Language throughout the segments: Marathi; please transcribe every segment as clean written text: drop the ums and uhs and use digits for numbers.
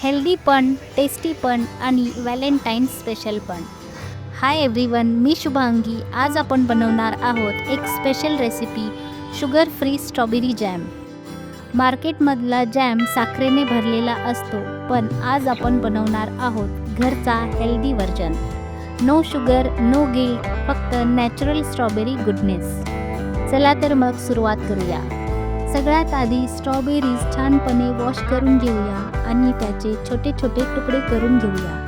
हेल्दी पण, टेस्टी पण आणि व्हॅलेंटाईन स्पेशल पण. हाय एव्हरीवन, मी शुभांगी. आज आपण बनवणार आहोत एक special recipe, sugar free strawberry jam. मार्केटमधला जॅम साखरेने भरलेला असतो, पण आज आपण बनवणार आहोत घरचा healthy version. No sugar, no guilt, फक्त नॅचरल स्ट्रॉबेरी गुडनेस. चला तर मग सुरुवात करूया. सगळ्यात आधी स्ट्रॉबेरीज छानपणे वॉश करून घेऊया आणि त्याचे छोटे छोटे तुकडे करून घेऊया.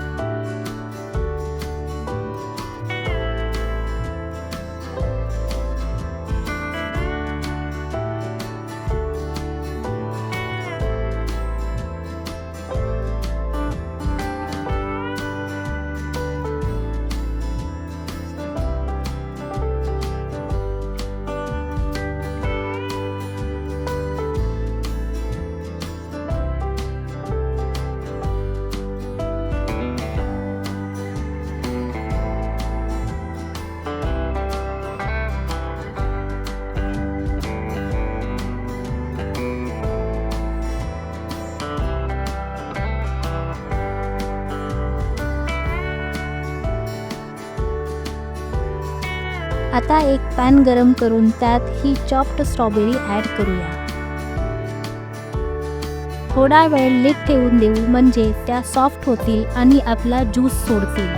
आता एक पॅन गरम करून त्यात ही चॉप्ड स्ट्रॉबेरी ॲड करूया. थोडा वेळ लिड ठेवून देऊ, म्हणजे त्या सॉफ्ट होतील आणि आपला ज्यूस सोडतील.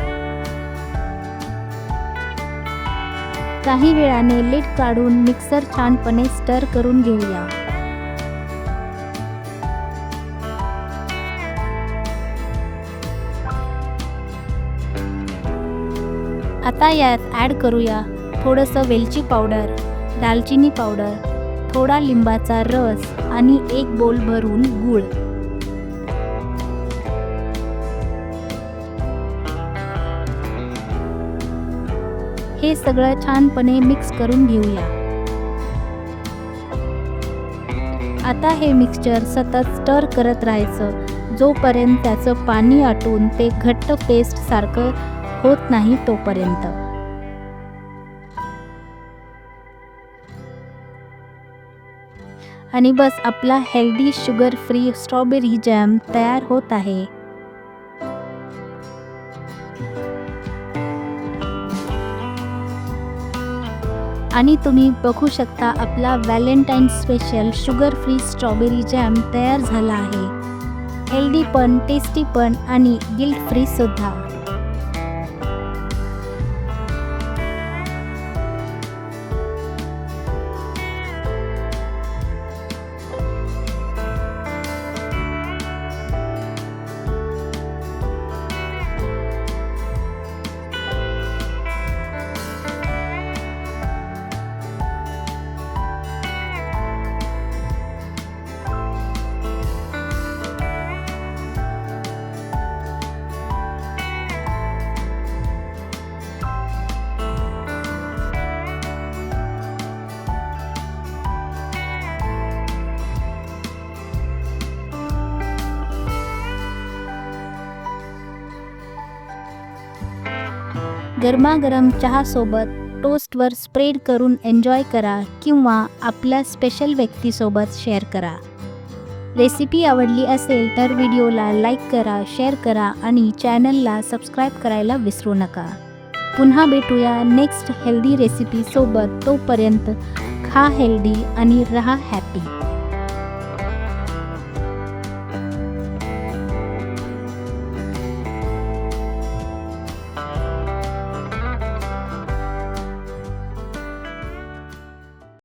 काही वेळाने लिड काढून मिक्सर छानपणे स्टर करून घेऊया. आता यात ॲड करूया थोडंसं वेलची पावडर, दालचिनी पावडर, थोडा लिंबाचा रस आणि एक बोल भरून गूळ. हे सगळं छानपणे मिक्स करून घेऊया. आता हे मिक्सचर सतत स्टर करत राहायचं, जोपर्यंत त्याचं पाणी आटून ते घट्ट पेस्ट सारखं होत नाही तोपर्यंत. आणि बस, आपला healthy sugar free strawberry jam तयार होत आहे. आणि तुम्ही बघू शकता, आपला Valentine special sugar free strawberry jam तयार झाला आहे. हेल्दी पण, टेस्टी पण आणि गिल्ट फ्री सुद्धा. गरमागरम चहासोबत टोस्टवर स्प्रेड करून एन्जॉय करा किंवा आपल्या स्पेशल व्यक्तीसोबत शेअर करा. रेसिपी आवडली असेल तर व्हिडिओला लाईक करा, शेअर करा आणि चॅनलला सबस्क्राईब करायला विसरू नका. पुन्हा भेटूया नेक्स्ट हेल्दी रेसिपीसोबत. तोपर्यंत खा हेल्दी आणि रहा हॅपी.